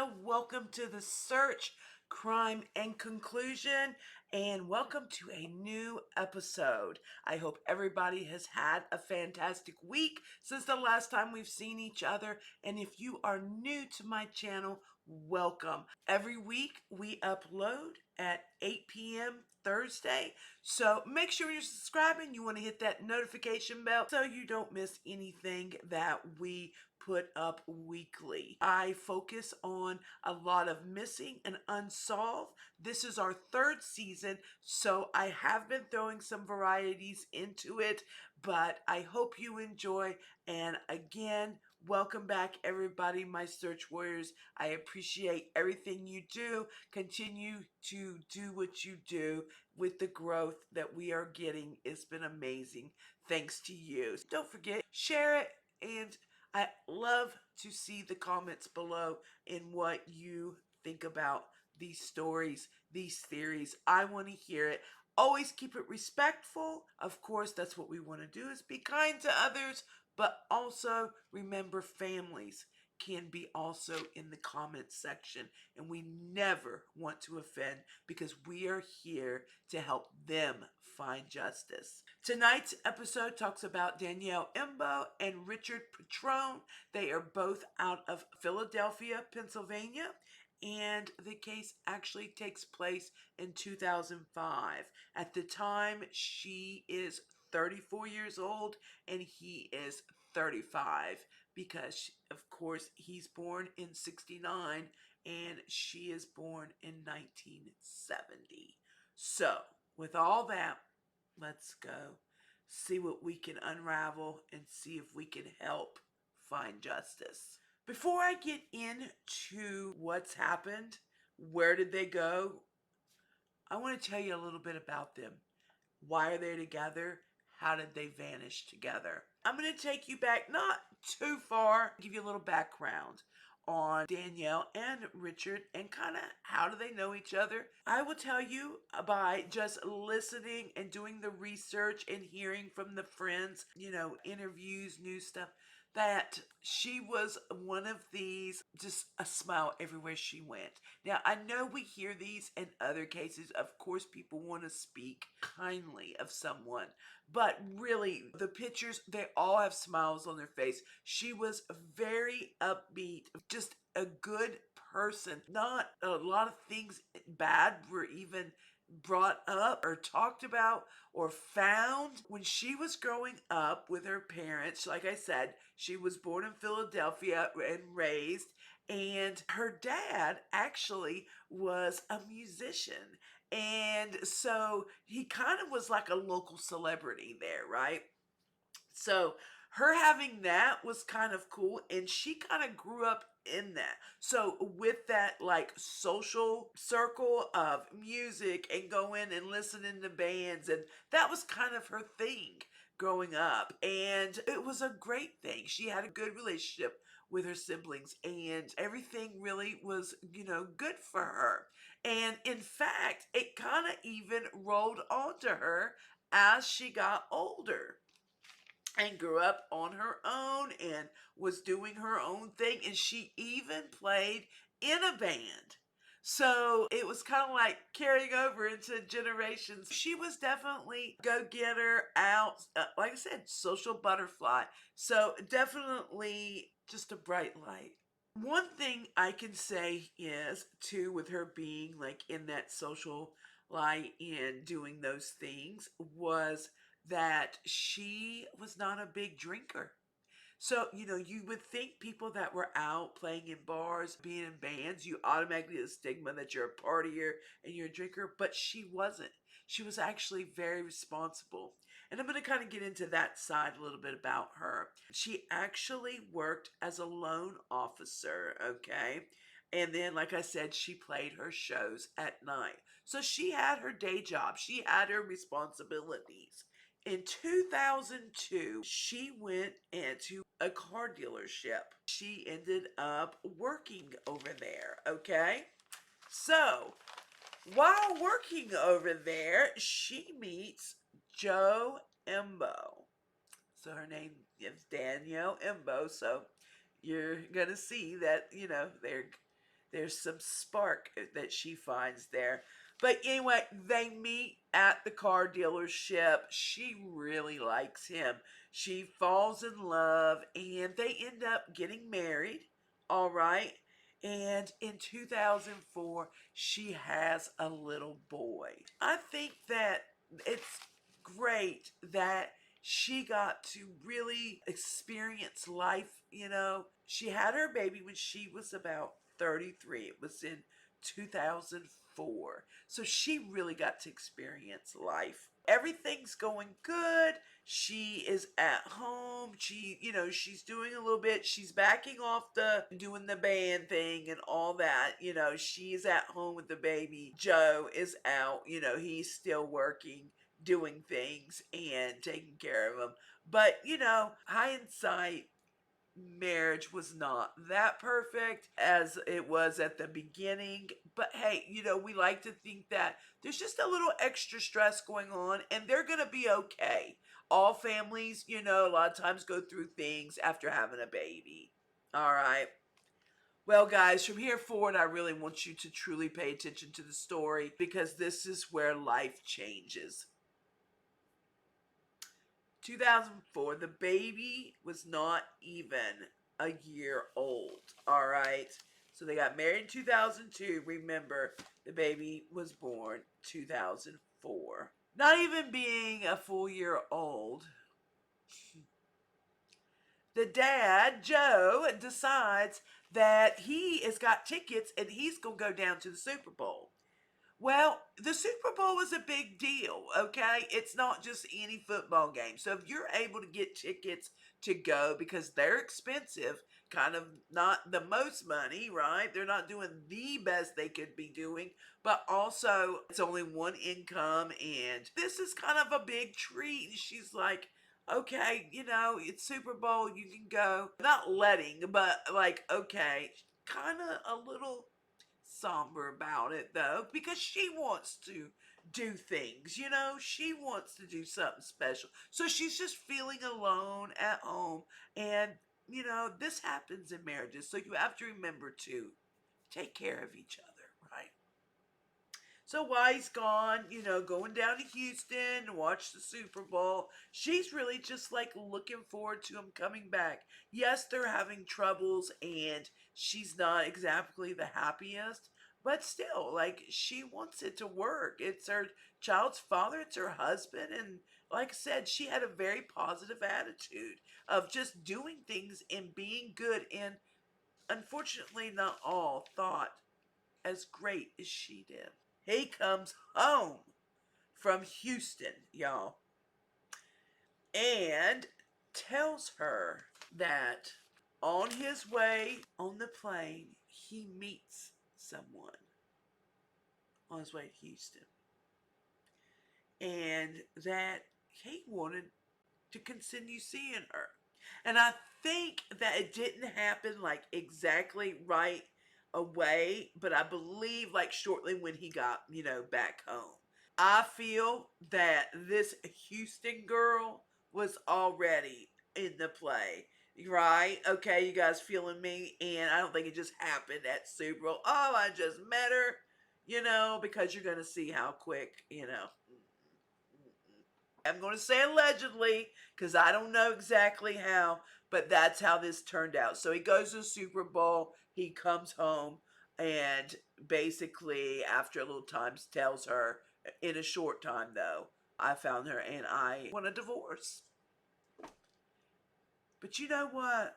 welcome to the search, crime, and conclusion, and welcome to a new episode. I hope everybody has had a fantastic week since the last time we've seen each other, and if you are new to my channel, welcome. Every week we upload at 8 p.m. Thursday, so make sure you're subscribing. You want to hit that notification bell so you don't miss anything that we put up weekly. I focus on a lot of missing and unsolved. This is our third season, so I have been throwing some varieties into it, but I hope you enjoy. And again, welcome back, everybody, my search warriors. I appreciate everything you do. Continue to do what you do with the growth that we are getting. It's been amazing. Thanks to you. Don't forget, share it, and I love to see the comments below in what you think about these stories, these theories. I want to hear it. Always keep it respectful. Of course, that's what we want to do, is be kind to others, but also remember, families can be also in the comments section, and we never want to offend because we are here to help them find justice. Tonight's episode talks about Danielle Imbo and Richard Petrone. They are both out of Philadelphia, Pennsylvania, and the case actually takes place in 2005. At the time, she is 34 years old and he is 35, because of course he's born in 69 and she is born in 1970. So with all that, let's go see what we can unravel and see if we can help find justice. Before I get into what's happened, where did they go, I want to tell you a little bit about them. Why are they together? How did they vanish together? I'm going to take you back not too far, give you a little background on Danielle and Richard and kind of how do they know each other. I will tell you by just listening and doing the research and hearing from the friends, interviews, new stuff, that she was one of these, just a smile everywhere she went. Now, I know we hear these in other cases. Of course, people want to speak kindly of someone, but really, the pictures, they all have smiles on their face. She was very upbeat, just a good person. Not a lot of things bad were even brought up or talked about or found. When she was growing up with her parents, like I said, she was born in Philadelphia and raised, and her dad actually was a musician, and so he kind of was like a local celebrity there, right? So her having that was kind of cool, and she kind of grew up in that. So with that like social circle of music and going and listening to bands, and that was kind of her thing growing up, and it was a great thing. She had a good relationship with her siblings, and everything really was, good for her. And in fact, it kind of even rolled onto her as she got older and grew up on her own and was doing her own thing. And she even played in a band. So it was kind of like carrying over into generations. She was definitely go-getter, out, like I said, social butterfly. So definitely just a bright light. One thing I can say is, too, with her being like in that social light and doing those things, was that she was not a big drinker. So, you would think people that were out playing in bars, being in bands, you automatically have a stigma that you're a partier and you're a drinker, but she wasn't. She was actually very responsible. And I'm going to kind of get into that side a little bit about her. She actually worked as a loan officer, okay? And then, like I said, she played her shows at night. So she had her day job. She had her responsibilities. In 2002, she went into a car dealership. She ended up working over there, okay? So, while working over there, she meets Joe Imbo. So her name is Danielle Imbo, so you're going to see that, they're There's some spark that she finds there. But anyway, they meet at the car dealership. She really likes him. She falls in love and they end up getting married. All right. And in 2004, she has a little boy. I think that it's great that she got to really experience life. She had her baby when she was about 33. It was in 2004. So she really got to experience life. Everything's going good. She is at home. She's doing a little bit. She's backing off the doing the band thing and all that. She's at home with the baby. Joe is out. He's still working, doing things and taking care of him. But, hindsight, marriage was not that perfect as it was at the beginning. But hey, we like to think that there's just a little extra stress going on and they're going to be okay. All families, a lot of times go through things after having a baby. All right. Well, guys, from here forward, I really want you to truly pay attention to the story because this is where life changes. 2004, the baby was not even a year old. All right. So they got married in 2002. Remember, the baby was born 2004. Not even being a full year old, the dad, Joe, decides that he has got tickets and he's going to go down to the Super Bowl. Well, the Super Bowl is a big deal, okay? It's not just any football game. So if you're able to get tickets to go because they're expensive, kind of not the most money, right? They're not doing the best they could be doing, but also it's only one income and this is kind of a big treat. And she's like, okay, it's Super Bowl, you can go. Not letting, but like, okay, kind of a little somber about it though because she wants to do things, she wants to do something special, so she's just feeling alone at home. And this happens in marriages, so you have to remember to take care of each other, right? So while he's gone, going down to Houston to watch the Super Bowl, she's really just like looking forward to him coming back. Yes, they're having troubles and she's not exactly the happiest, but still, like, she wants it to work. It's her child's father, it's her husband, and like I said, she had a very positive attitude of just doing things and being good, and unfortunately, not all thought as great as she did. He comes home from Houston, y'all, and tells her that on his way on the plane, he meets someone on his way to Houston, and that he wanted to continue seeing her. And I think that it didn't happen like exactly right away, but I believe like shortly when he got, back home. I feel that this Houston girl was already in the play. Right? Okay, you guys feeling me? And I don't think it just happened at Super Bowl. Oh, I just met her, because you're going to see how quick, I'm going to say allegedly because I don't know exactly how, but that's how this turned out. So he goes to the Super Bowl, he comes home, and basically, after a little time, tells her, in a short time though, I found her and I want a divorce. But you know what?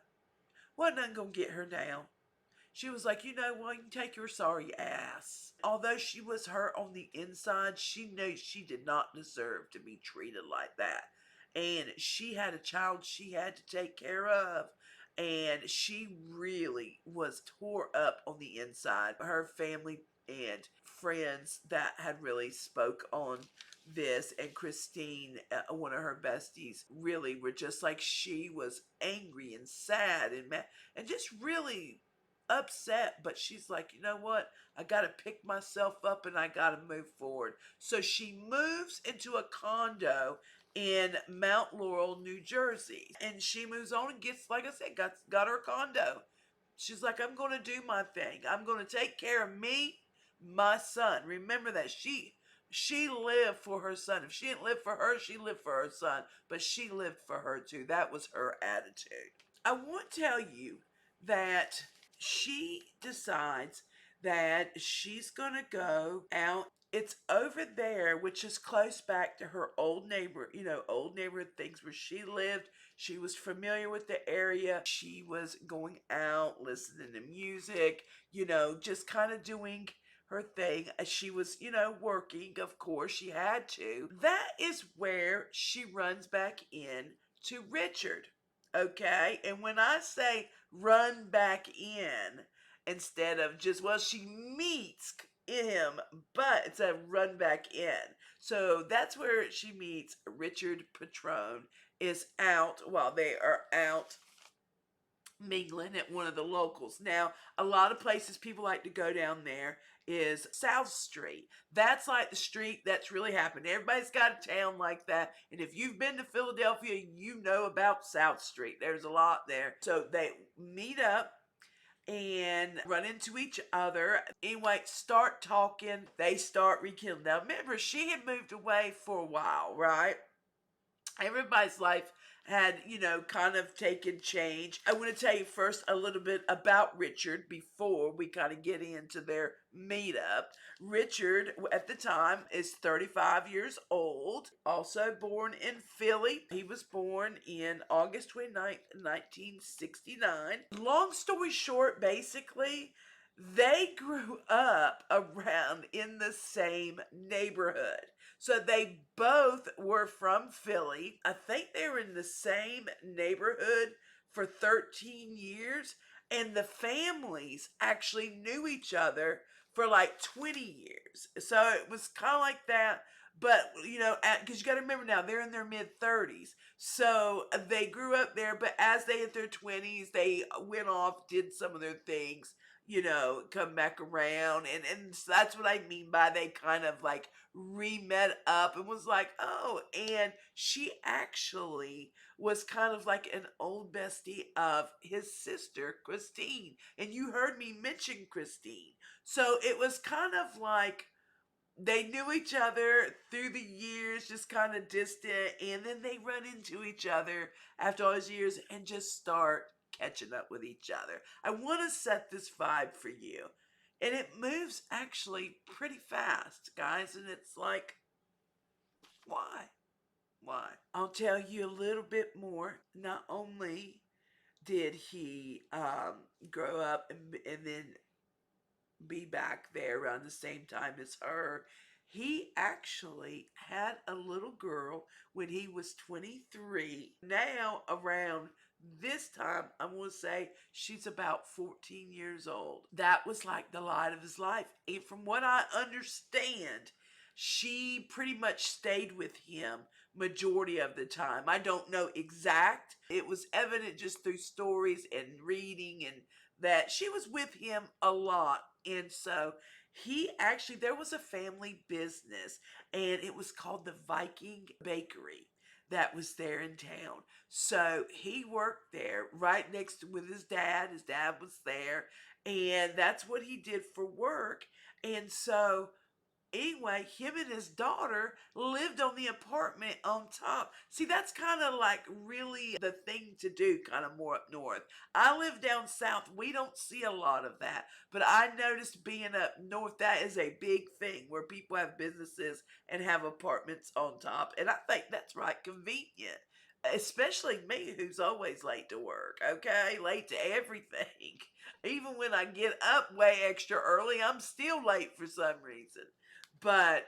Wasn't nothing going to get her down. She was like, you know what, you can take your sorry ass. Although she was hurt on the inside, she knew she did not deserve to be treated like that. And she had a child she had to take care of. And she really was tore up on the inside. Her family and friends that had really spoke on this, and Christine, one of her besties, really were just like, she was angry and sad and mad and just really upset. But she's like, you know what, I gotta pick myself up and I gotta move forward. So she moves into a condo in Mount Laurel, New Jersey, and she moves on and gets, like I said, got her condo. She's like, I'm going to do my thing. I'm going to take care of me, my son. Remember that she lived for her son. If she didn't live for her, she lived for her son, but she lived for her too. That was her attitude. I want to tell you that she decides that she's going to go out. It's over there, which is close back to her old neighbor, old neighborhood things where she lived. She was familiar with the area. She was going out, listening to music, just kind of doing her thing as she was, working. Of course, she had to. That is where she runs back in to Richard. Okay. And when I say run back in, instead of just, well, she meets him, but it's a run back in. So that's where she meets Richard Petrone, is out while they are out mingling at one of the locals. Now, a lot of places people like to go down there is South Street. That's like the street that's really happened. Everybody's got a town like that. And if you've been to Philadelphia, you know about South Street. There's a lot there. So they meet up and run into each other. Anyway, start talking. They start rekindling. Now, remember, she had moved away for a while, right? Everybody's life had, kind of taken change. I want to tell you first a little bit about Richard before we kind of get into their meetup. Richard, at the time, is 35 years old, also born in Philly. He was born in August 29th, 1969. Long story short, basically, they grew up around in the same neighborhood. So they both were from Philly. I think they were in the same neighborhood for 13 years. And the families actually knew each other for like 20 years. So it was kind of like that. But, because you got to remember now, they're in their mid 30s. So they grew up there. But as they hit their 20s, they went off, did some of their things, come back around. And so that's what I mean by they kind of like re-met up and was like, oh, and she actually was kind of like an old bestie of his sister, Christine. And you heard me mention Christine. So it was kind of like they knew each other through the years, just kind of distant, and then they run into each other after all those years and just start catching up with each other. I want to set this vibe for you. And it moves actually pretty fast, guys. And it's like, why? Why? I'll tell you a little bit more. Not only did he grow up and then be back there around the same time as her, he actually had a little girl when he was 23. Now, around this time, I'm going to say she's about 14 years old. That was like the light of his life. And from what I understand, she pretty much stayed with him majority of the time. I don't know exact. It was evident just through stories and reading and that she was with him a lot. And so there was a family business and it was called the Viking Bakery that was there in town. So he worked there right next to with his dad. His dad was there and that's what he did for work. And so anyway, him and his daughter lived on the apartment on top. See, that's kind of like really the thing to do, kind of more up north. I live down south. We don't see a lot of that. But I noticed being up north, that is a big thing where people have businesses and have apartments on top. And I think that's right convenient. Especially me, who's always late to work, okay? Late to everything. Even when I get up way extra early, I'm still late for some reason. But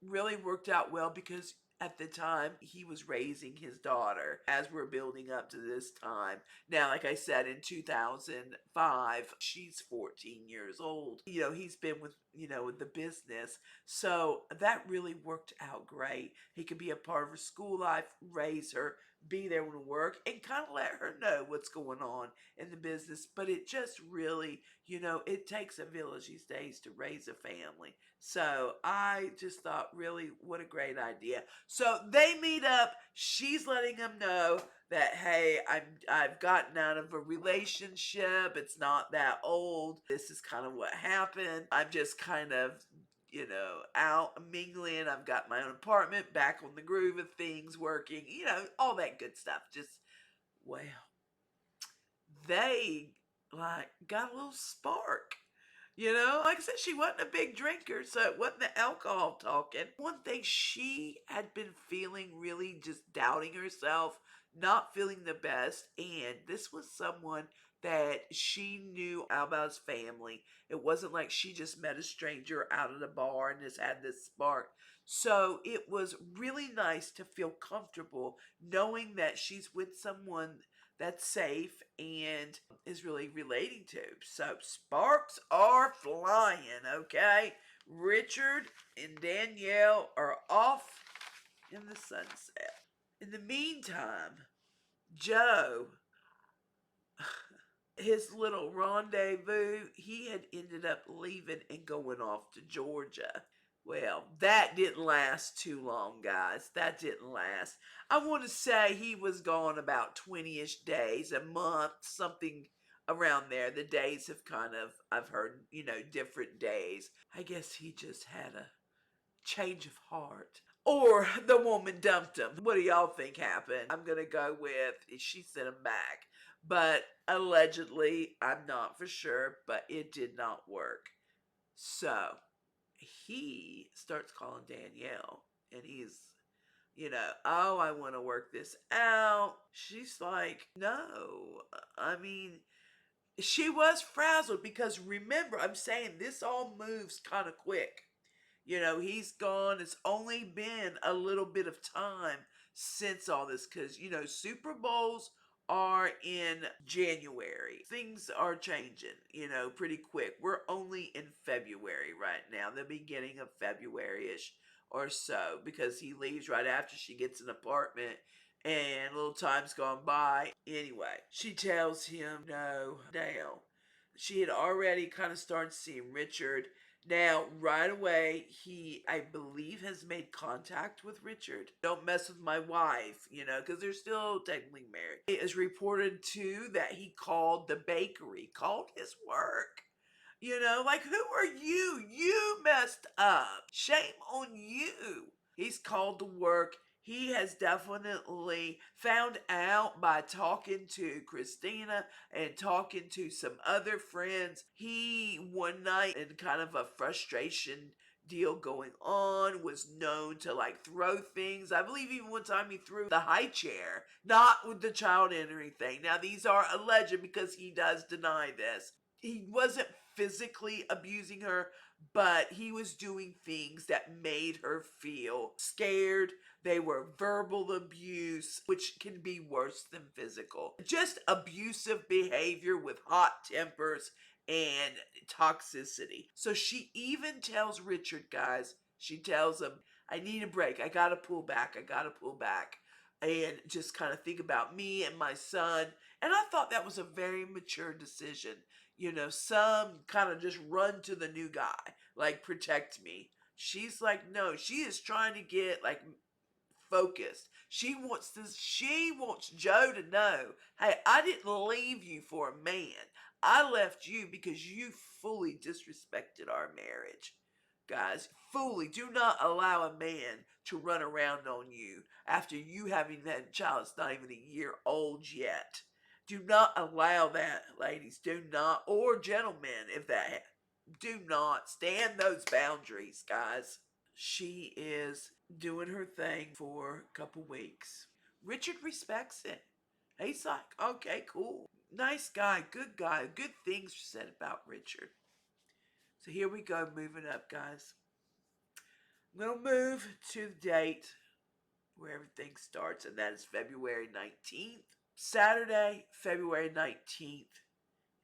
really worked out well because at the time he was raising his daughter as we're building up to this time. Now, like I said, in 2005, she's 14 years old. He's been with the business. So that really worked out great. He could be a part of her school life, raise her, be there when work, and kind of let her know what's going on in the business. But it just really, it takes a village these days to raise a family. So I just thought, really, what a great idea. So they meet up. She's letting him know that, hey, I've gotten out of a relationship. It's not that old. This is kind of what happened. I'm just kind of, out mingling. I've got my own apartment, back on the groove of things, working, all that good stuff. Just, well, they like got a little spark. Like I said, she wasn't a big drinker, so it wasn't the alcohol talking. One thing, she had been feeling really just doubting herself, not feeling the best, and this was someone that she knew about his family. It wasn't like she just met a stranger out at a bar and just had this spark. So it was really nice to feel comfortable knowing that she's with someone that's safe and is really relating to. So sparks are flying, okay? Richard and Danielle are off in the sunset. In the meantime, Joe, his little rendezvous, he had ended up leaving and going off to Georgia. Well, that didn't last too long, guys. That didn't last. I want to say he was gone about 20-ish days, a month, something around there. The days have kind of, I've heard, different days. I guess he just had a change of heart. Or the woman dumped him. What do y'all think happened? I'm going to go with she sent him back. But allegedly, I'm not for sure, but it did not work. So he starts calling Danielle and he's, oh, I want to work this out. She's like, no. I mean, she was frazzled because remember, I'm saying this all moves kind of quick. He's gone. It's only been a little bit of time since all this because, Super Bowls are in January. Things are changing, pretty quick. We're only in February right now, the beginning of February-ish or so, because he leaves right after she gets an apartment and a little time's gone by. Anyway, she tells him no, Dale. She had already kind of started seeing Richard. Now, right away, he, I believe, has made contact with Richard. Don't mess with my wife, because they're still technically married. It is reported, too, that he called the bakery, called his work. Like, who are you? You messed up. Shame on you. He's called to work. He has definitely found out by talking to Christina and talking to some other friends. He, one night, in kind of a frustration deal going on, was known to like throw things. I believe even one time he threw the high chair, not with the child and anything. Now, these are alleged because he does deny this. He wasn't physically abusing her, but he was doing things that made her feel scared. They were verbal abuse, which can be worse than physical. Just abusive behavior with hot tempers and toxicity. So she even tells Richard, guys, she tells him, I need a break. I gotta pull back. I gotta pull back. And just kind of think about me and my son. And I thought that was a very mature decision. Some kind of just run to the new guy, like, protect me. She's like, no, she is trying to get, like, focused. She wants this, she wants Joe to know, hey, I didn't leave you for a man. I left you because you fully disrespected our marriage. Guys, fully do not allow a man to run around on you after you having that child that's not even a year old yet. Do not allow that, ladies. Do not, or gentlemen, if that, do not stand those boundaries, guys. She is doing her thing for a couple weeks. Richard respects it. He's like, okay, cool. Nice guy, good things said about Richard. So here we go, moving up, guys. I'm going to move to the date where everything starts, and that is February 19th. Saturday, February 19th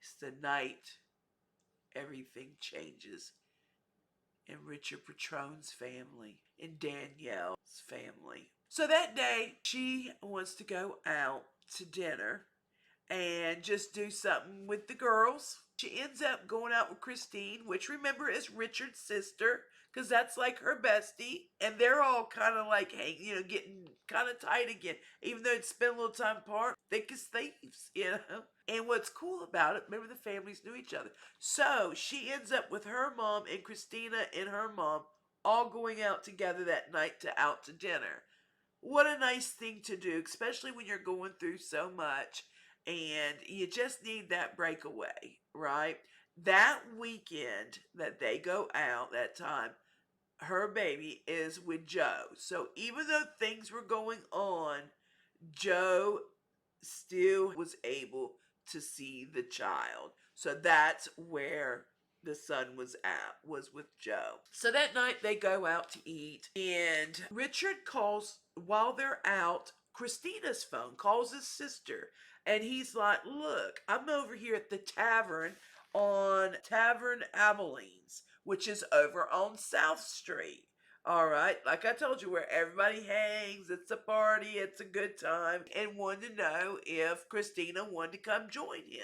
is the night everything changes in Richard Petrone's family, in Danielle's family. So that day, she wants to go out to dinner and just do something with the girls. She ends up going out with Christine, which remember is Richard's sister. because that's like her bestie, and they're all kind of like, hey, getting kind of tight again, even though it's spent a little time apart, thick as thieves. And what's cool about it, remember the families knew each other. So she ends up with her mom and Christina and her mom all going out together that night out to dinner. What a nice thing to do, especially when you're going through so much and you just need that breakaway, right? That weekend that they go out, that time, her baby is with Joe. So even though things were going on, Joe still was able to see the child. So that's where the son was at, was with Joe. So that night they go out to eat, and Richard calls while they're out. Christina's phone calls his sister, and he's like, look, I'm over here at the tavern on Tavern Abilene's, which is over on South Street. All right, like I told you, where everybody hangs, it's a party, it's a good time, and wanted to know if Christina wanted to come join him.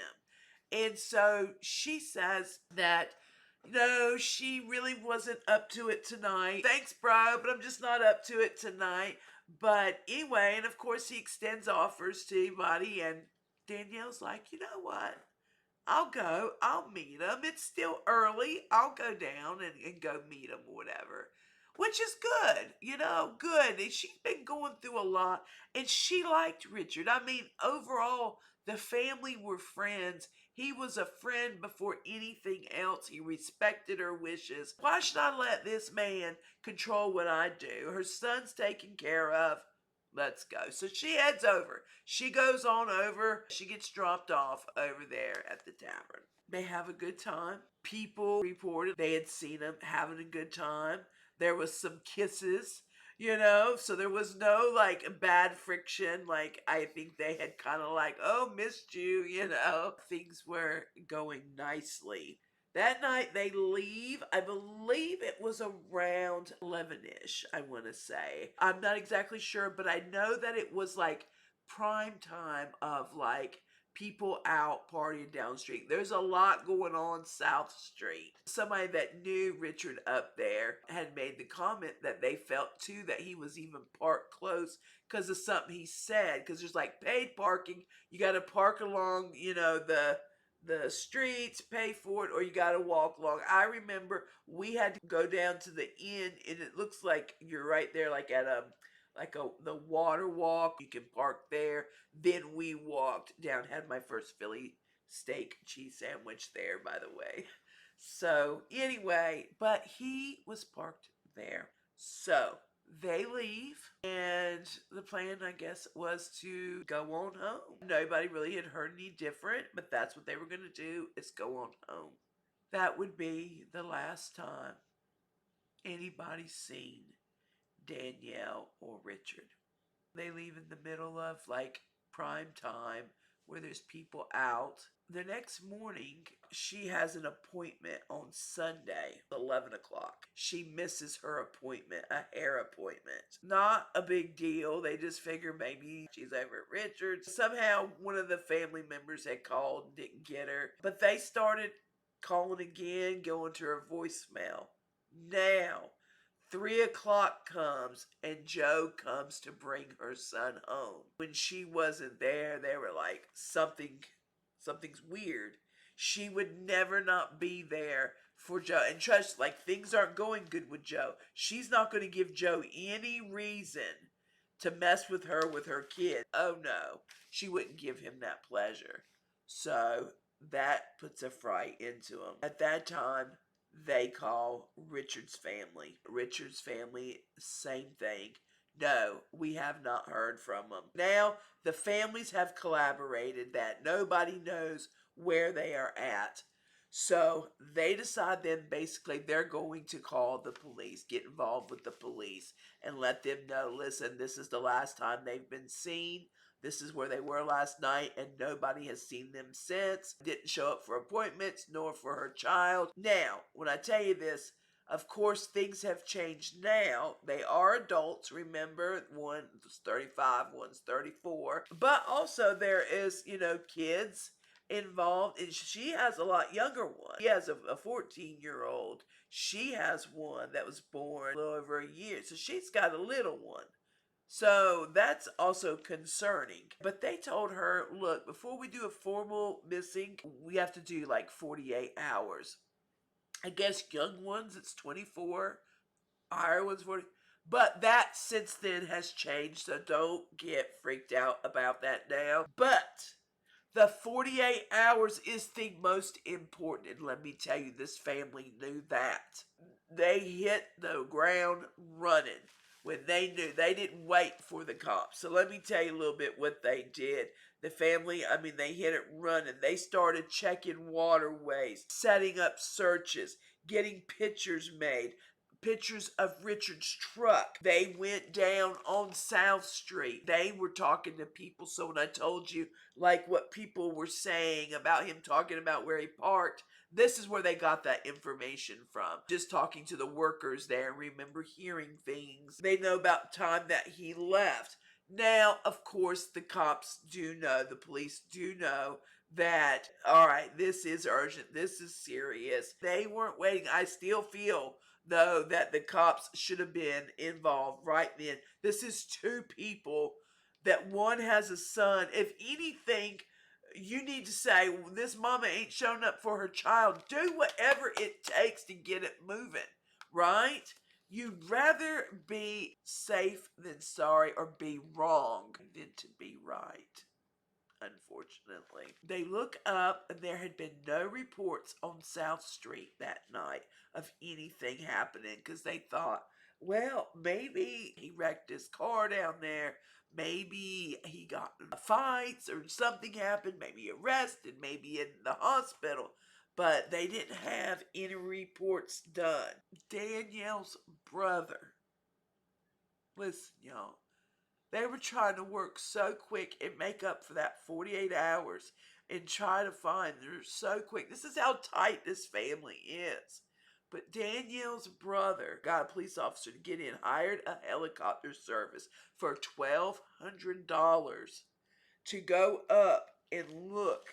And so she says that no, she really wasn't up to it tonight. Thanks, bro, but I'm just not up to it tonight. But anyway, and of course, he extends offers to anybody, and Danielle's like, you know what? I'll go. I'll meet him. It's still early. I'll go down and go meet him or whatever. Which is good, good. And she's been going through a lot. And she liked Richard. I mean, overall, the family were friends. He was a friend before anything else. He respected her wishes. Why should I let this man control what I do? Her son's taken care of. Let's go. So she heads over. She goes on over. She gets dropped off over there at the tavern. They have a good time. People reported they had seen them having a good time. There was some kisses, so there was no like bad friction. Like I think they had kind of like, oh, missed you. Things were going nicely. That night they leave. I believe it was around 11ish, I want to say. I'm not exactly sure, but I know that it was like prime time of like people out partying down the street. There's a lot going on South Street. Somebody that knew Richard up there had made the comment that they felt too that he was even parked close because of something he said. Because there's like paid parking. You got to park along, the streets, pay for it, or you got to walk along. I remember we had to go down to the end, and it looks like you're right there, like at the water walk. You can park there. Then we walked down. Had my first Philly steak cheese sandwich there, by the way. So anyway, but he was parked there. So they leave, and the plan, I guess, was to go on home. Nobody really had heard any different, but that's what they were going to do, is go on home. That would be the last time anybody's seen Danielle or Richard. They leave in the middle of like prime time where there's people out. The next morning, she has an appointment on Sunday, 11 o'clock. She misses her appointment, a hair appointment. Not a big deal. They just figure maybe she's over at Richard's. Somehow, one of the family members had called and didn't get her. But they started calling again, going to her voicemail. Now, 3 o'clock comes and Joe comes to bring her son home. When she wasn't there, they were like, something's weird. She would never not be there for Joe. And trust, like, things aren't going good with Joe. She's not going to give Joe any reason to mess with her kid. Oh no, she wouldn't give him that pleasure. So that puts a fright into him. At that time, they call Richard's family. Richard's family, same thing. No, we have not heard from them. Now, the families have collaborated that nobody knows where they are at. So they decide then basically they're going to call the police, get involved with the police, and let them know, listen, this is the last time they've been seen. This is where they were last night, and nobody has seen them since. Didn't show up for appointments, nor for her child. Now, when I tell you this, of course, things have changed now. They are adults, remember. One's 35, one's 34. But also there is, kids. involved, and she has a lot younger one. He has a 14-year-old. She has one that was born a little over a year, so she's got a little one. So that's also concerning. But they told her, look, before we do a formal missing, we have to do like 48 hours. I guess young ones, it's 24, higher ones, 40. But that since then has changed, so don't get freaked out about that now. But the 48 hours is the most important, and let me tell you, this family knew that. They hit the ground running when they knew. They didn't wait for the cops. So let me tell you a little bit what they did. The family, they hit it running. They started checking waterways, setting up searches, getting pictures made, pictures of Richard's truck. They went down on South Street. They were talking to people. So when I told you, like, what people were saying about him talking about where he parked, this is where they got that information from. Just talking to the workers there, remember hearing things. They know about time that he left. Now, of course, the cops do know, the police do know that, all right, this is urgent, this is serious. They weren't waiting. I still feel, though, that the cops should have been involved right then. This is two people that one has a son. If anything, you need to say, well, this mama ain't showing up for her child. Do whatever it takes to get it moving, right? You'd rather be safe than sorry, or be wrong than to be right. Unfortunately, they look up and there had been no reports on South Street that night of anything happening, because they thought, well, maybe he wrecked his car down there. Maybe he got in fights or something happened. Maybe arrested. Maybe in the hospital. But they didn't have any reports done. Danielle's brother. Listen, y'all. They were trying to work so quick and make up for that 48 hours and try to find. They're so quick. This is how tight this family is. But Danielle's brother got a police officer to get in, hired a helicopter service for $1,200 to go up and look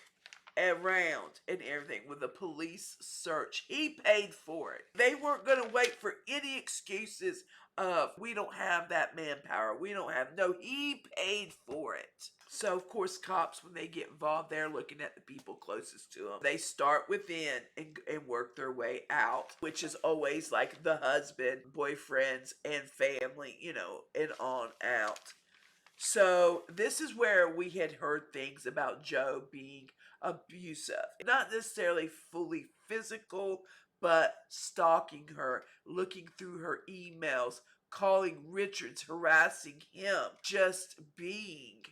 around and everything with a police search. He paid for it. They weren't going to wait for any excuses of, we don't have that manpower, we don't have. No, he paid for it. So of course cops, when they get involved, they're looking at the people closest to them. They start within and work their way out, which is always like the husband, boyfriends, and family, and on out. So this is where we had heard things about Joe being abusive. Not necessarily fully physical, but stalking her, looking through her emails, calling Richards, harassing him, just being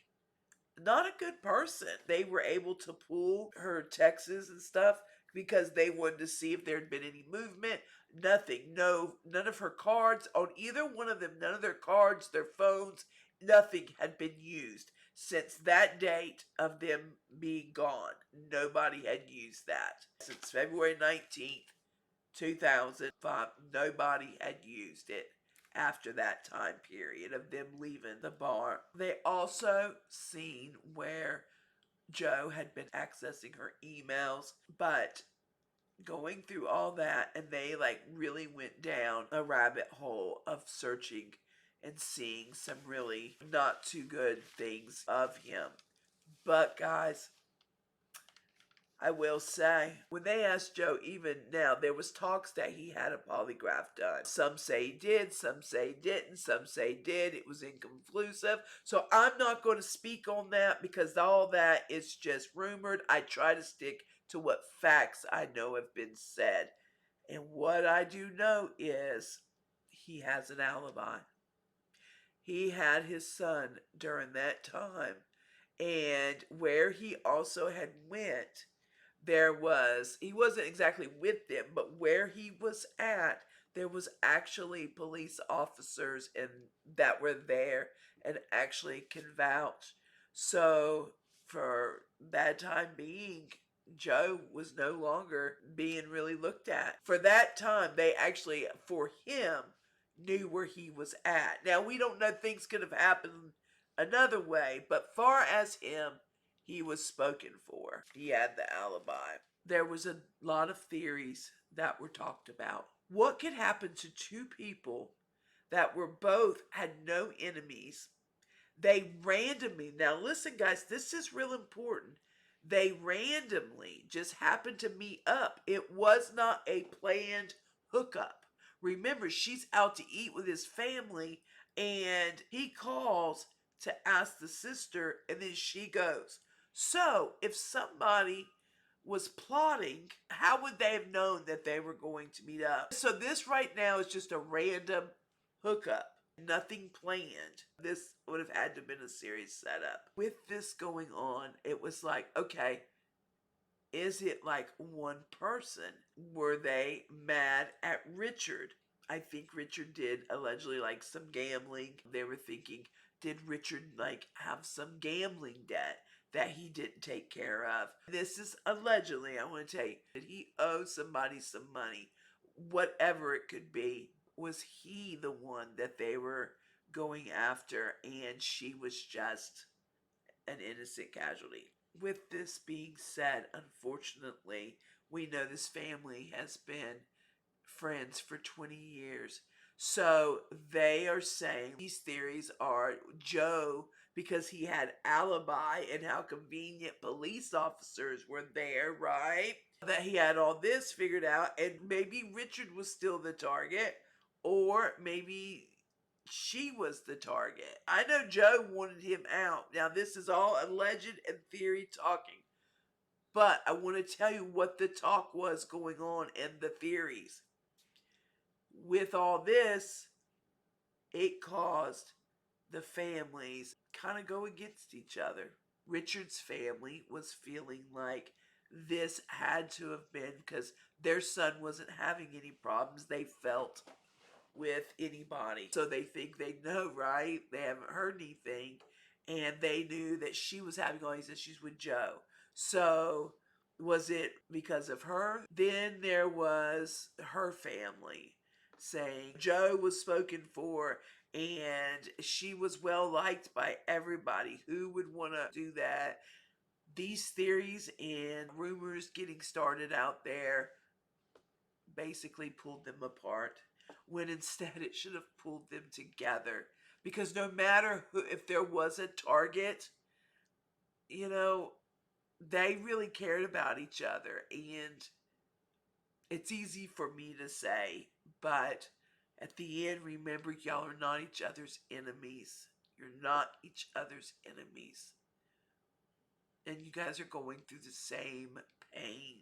not a good person. They were able to pull her texts and stuff because they wanted to see if there had been any movement. Nothing. No, none of her cards on either one of them, none of their cards, their phones, nothing had been used since that date of them being gone. Nobody had used that. Since February 19th, 2005, nobody had used it after that time period of them leaving the bar. They also seen where Joe had been accessing her emails, but going through all that, and they really went down a rabbit hole of searching and seeing some really not too good things of him. But guys, I will say, when they asked Joe, even now, there was talks that he had a polygraph done. Some say he did, some say he didn't, some say he did. It was inconclusive. So I'm not going to speak on that because all that is just rumored. I try to stick to what facts I know have been said. And what I do know is he has an alibi. He had his son during that time. And where he also had went, he wasn't exactly with them, but where he was at, there was actually police officers and that were there and actually can vouch. So for that time being, Joe was no longer being really looked at. For that time, they actually, for him, knew where he was at. Now, we don't know, things could have happened another way, but far as him, he was spoken for. He had the alibi. There was a lot of theories that were talked about. What could happen to two people that were both had no enemies? They randomly, now listen, guys, this is real important. They randomly just happened to meet up. It was not a planned hookup. Remember, she's out to eat with his family, and he calls to ask the sister, and then she goes. So, if somebody was plotting, how would they have known that they were going to meet up? So, this right now is just a random hookup. Nothing planned. This would have had to have been a serious setup. With this going on, it was like, okay, is it like one person? Were they mad at Richard? I think Richard did allegedly like some gambling. They were thinking, did Richard like have some gambling debt that he didn't take care of? This is allegedly, I want to tell you, did he owe somebody some money? Whatever it could be, was he the one that they were going after and she was just an innocent casualty? With this being said, unfortunately, we know this family has been friends for 20 years. So they are saying these theories are Joe, because he had alibi and how convenient police officers were there, right? That he had all this figured out, and maybe Richard was still the target, or maybe she was the target. I know Joe wanted him out. Now, this is all alleged and theory talking, but I want to tell you what the talk was going on and the theories. With all this, it caused the families kind of go against each other. Richard's family was feeling like this had to have been because their son wasn't having any problems. They felt with anybody. So they think they know, right? They haven't heard anything. And they knew that she was having all these issues with Joe. So was it because of her? Then there was her family saying Joe was spoken for and she was well liked by everybody. Who would want to do that? These theories and rumors getting started out there basically pulled them apart, when instead it should have pulled them together. Because no matter who, if there was a target, you know, they really cared about each other. And it's easy for me to say, but at the end, remember, y'all are not each other's enemies. You're not each other's enemies. And you guys are going through the same pain.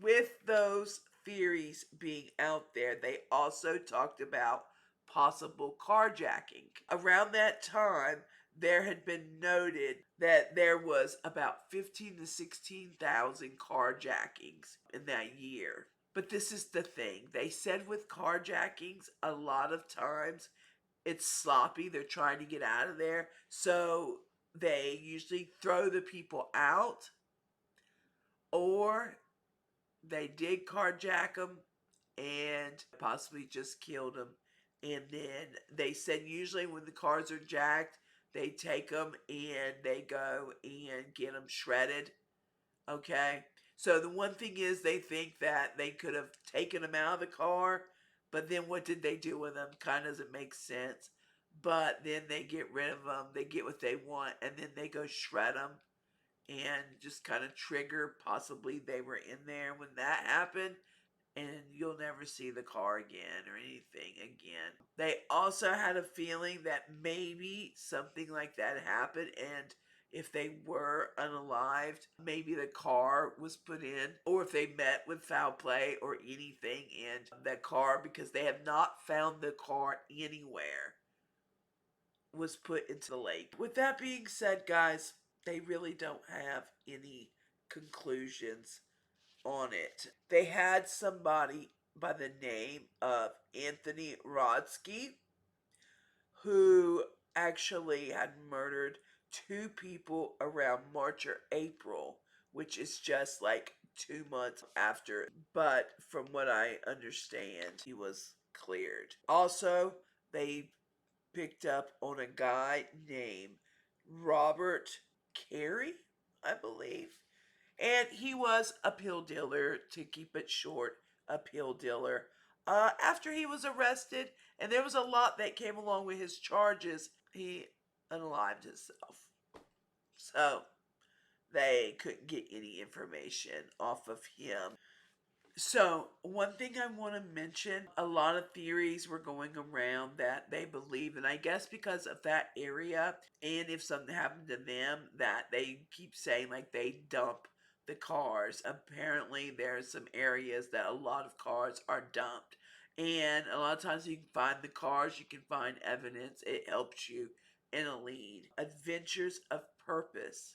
With those theories being out there, they also talked about possible carjacking. Around that time, there had been noted that there was about 15 to 16,000 carjackings in that year. But this is the thing. They said with carjackings, a lot of times it's sloppy. They're trying to get out of there. So they usually throw the people out, or they did carjack them and possibly just killed them. And then they said usually when the cars are jacked, they take them and they go and get them shredded. Okay? So the one thing is they think that they could have taken them out of the car, but then what did they do with them? Kind of doesn't make sense. But then they get rid of them, they get what they want, and then they go shred them and just kind of trigger possibly they were in there when that happened, and you'll never see the car again or anything again. They also had a feeling that maybe something like that happened, and if they were unalived, maybe the car was put in, or if they met with foul play or anything, and that car, because they have not found the car anywhere, was put into the lake. With that being said, guys, they really don't have any conclusions on it. They had somebody by the name of Anthony Rodsky who actually had murdered two people around March or April, which is just like 2 months after. But from what I understand, he was cleared. Also, they picked up on a guy named Robert Carey. I believe. And he was a pill dealer, to keep it short, a pill dealer. After he was arrested, and there was a lot that came along with his charges, he unalived himself. So they couldn't get any information off of him. So, one thing I want to mention, a lot of theories were going around that they believe, and I guess because of that area, and if something happened to them, that they keep saying like they dump the cars. Apparently, there's some areas that a lot of cars are dumped, and a lot of times you can find the cars, you can find evidence, it helps you in a lead. Adventures of Purpose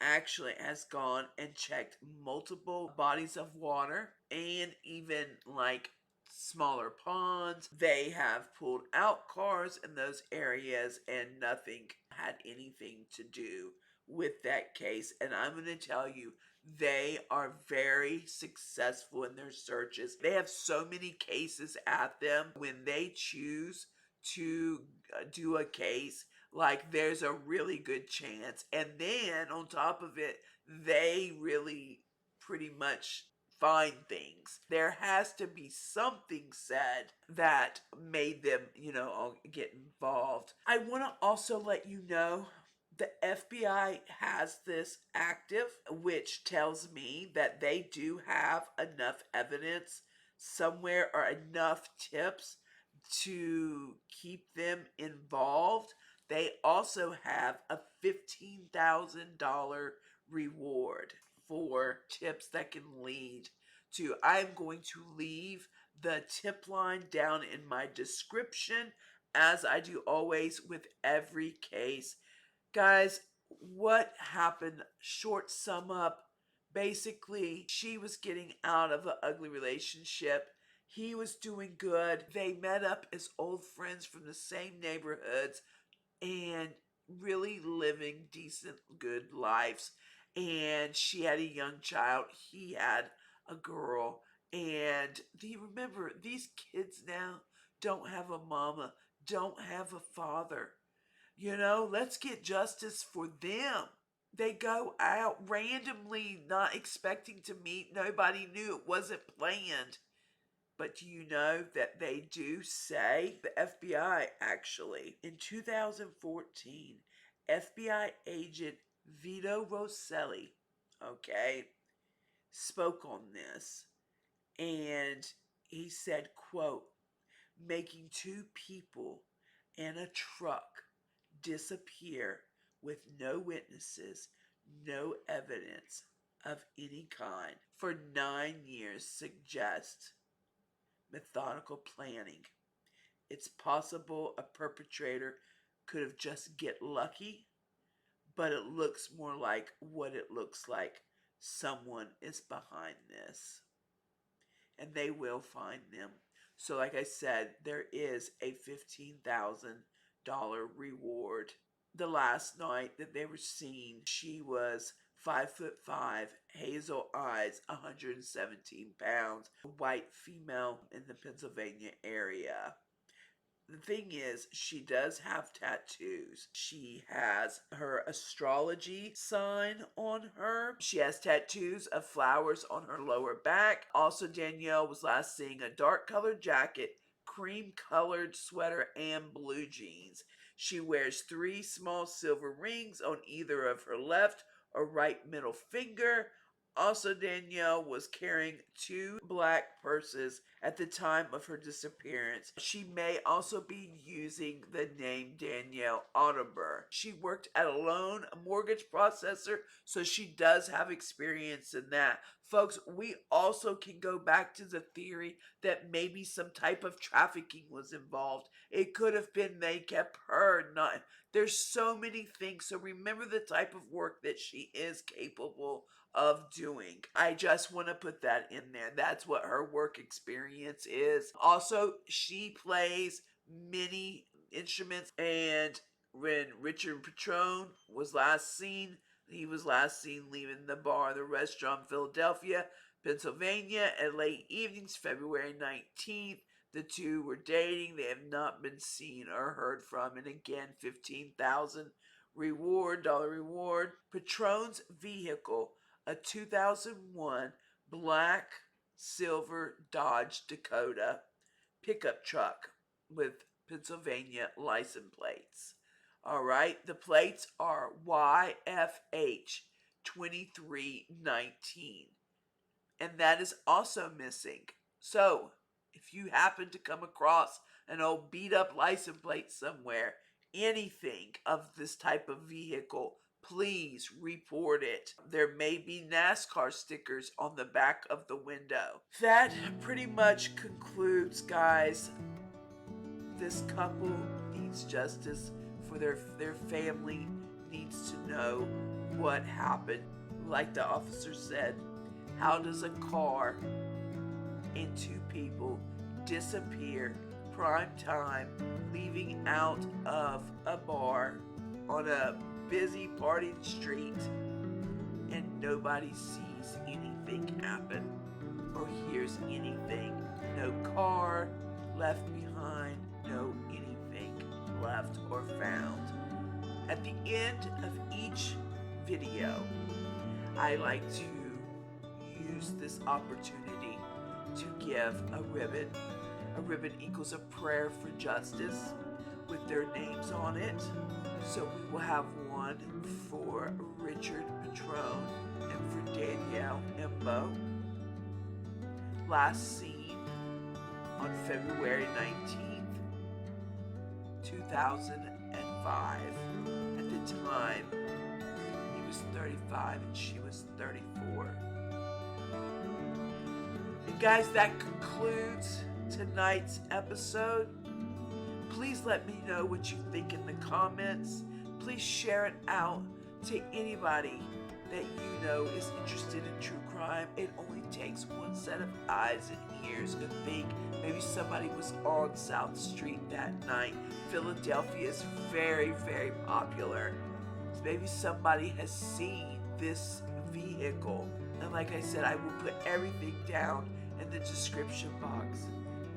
actually has gone and checked multiple bodies of water and even like smaller ponds. They have pulled out cars in those areas and nothing had anything to do with that case. And I'm going to tell you, they are very successful in their searches. They have so many cases at them. When they choose to do a case, like there's a really good chance. And then on top of it, they really pretty much find things. There has to be something said that made them, get involved. I want to also let you know the FBI has this active, which tells me that they do have enough evidence somewhere or enough tips to keep them involved. They also have a $15,000 reward for tips that can lead to. I'm going to leave the tip line down in my description, as I do always with every case. Guys, what happened? Short sum up. Basically, she was getting out of an ugly relationship. He was doing good. They met up as old friends from the same neighborhoods and really living decent, good lives. And she had a young child. He had a girl. And do you remember, these kids now don't have a mama, don't have a father. Let's get justice for them. They go out randomly, not expecting to meet. Nobody knew, it wasn't planned. But do you know that they do say, the FBI actually, in 2014, FBI agent Vito Rosselli, okay, spoke on this. And he said, quote, making two people in a truck disappear with no witnesses, no evidence of any kind for 9 years suggests methodical planning. It's possible a perpetrator could have just get lucky, but it looks more like what it looks like. Someone is behind this, and they will find them. So, like I said, there is a $15,000 reward. The last night that they were seen, she was 5'5", hazel eyes, 117 pounds, white female in the Pennsylvania area. The thing is, she does have tattoos. She has her astrology sign on her. She has tattoos of flowers on her lower back. Also, Danielle was last seeing a dark colored jacket, cream colored sweater, and blue jeans. She wears 3 small silver rings on either of her left or right middle finger. Also, Danielle was carrying 2 black purses at the time of her disappearance. She may also be using the name Danielle Audibert. She worked at a loan mortgage processor, so she does have experience in that. Folks, we also can go back to the theory that maybe some type of trafficking was involved. It could have been they kept her, not. There's so many things. So remember the type of work that she is capable of doing. I just want to put that in there. That's what her work experience is. Also, she plays many instruments, and when Richard Petrone was last seen, he was last seen leaving the bar, the restaurant in Philadelphia, Pennsylvania at late evenings, February 19th. The two were dating. They have not been seen or heard from. And again, 15,000 reward, dollar reward. Petrone's vehicle, a 2001 black silver Dodge Dakota pickup truck with Pennsylvania license plates. All right, the plates are YFH 2319, and that is also missing. So, if you happen to come across an old beat up license plate somewhere, anything of this type of vehicle, please report it. There may be NASCAR stickers on the back of the window. That pretty much concludes, guys. This couple needs justice for their family needs to know what happened. Like the officer said, how does a car and two people disappear prime time, leaving out of a bar on a busy partying street, and nobody sees anything happen or hears anything? No car left behind, no anything left or found. At the end of each video, I like to use this opportunity to give a ribbon. A ribbon equals a prayer for justice with their names on it. So we will have one for Richard Petrone and for Danielle Imbo. Last seen on February 19th, 2005. At the time, he was 35 and she was 34. And guys, that concludes tonight's episode. Please let me know what you think in the comments. Please share it out to anybody that you know is interested in true crime. It only takes one set of eyes and ears to think maybe somebody was on South Street that night. Philadelphia is very, very popular. Maybe somebody has seen this vehicle. And like I said, I will put everything down in the description box.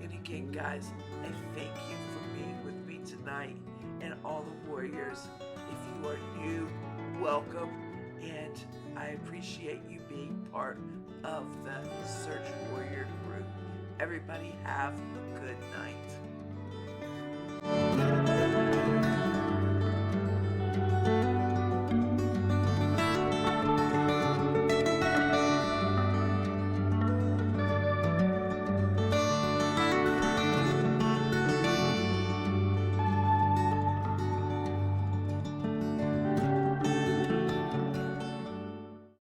And again, guys, I thank you for being with me tonight, and all the warriors. If you are new, welcome, and I appreciate you being part of the Search Warrior group. Everybody have a good night.